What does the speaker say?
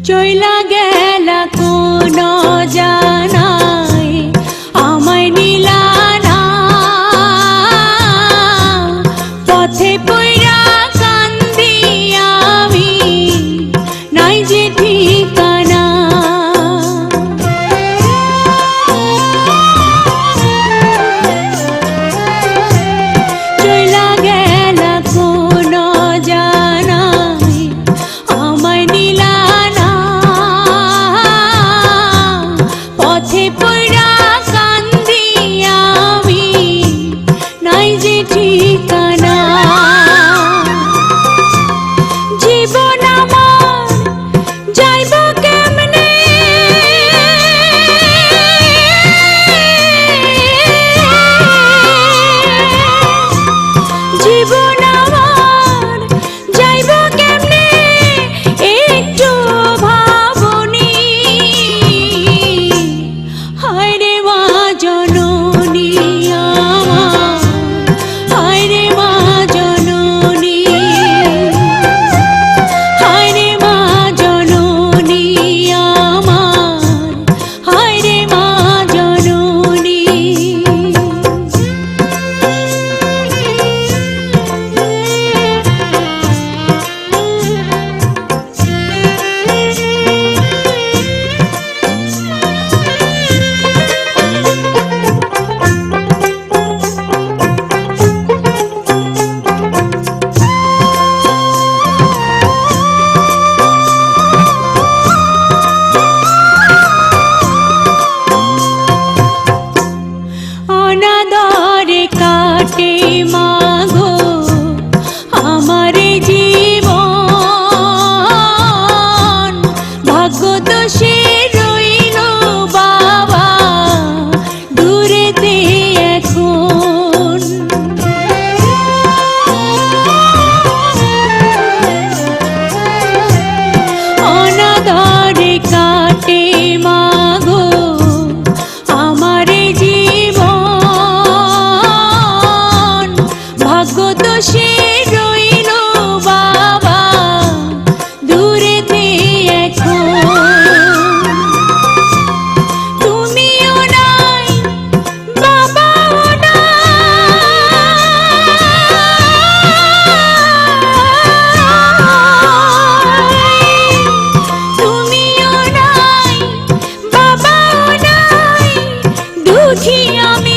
চইলা গেলা কোন জানাই আমায় নিলা না, পথে পইরা কান্দি আমি নাই যে ঠিকানা। চইলা গেলা কোন জানাই আমায় নিলা না, পথে পইরা কান্দি আমি নাই যে ঠিকানা। জীবন আমার যাইব কেমনে, জীবন আমার যাইব কেমনে একটু ভাবনি। হায় রে মা জননী আমার, হায় রে মা জননী, হায় রে মা জননী আমার, হায় রে মা জননী। অনাদরে কাটে মাগো আমার জীবন, ভাগ্য দোষে রইল বাবা দূরেতে এখন। অনাদরে কাটে মাগো আমার জীবন, ভাগ্য দোষে রইল বাবা দূরেতে এখন। তুমিও নাই বাবাও নাই, তুমিও নাই বাবাও নাই, দুঃখী আমি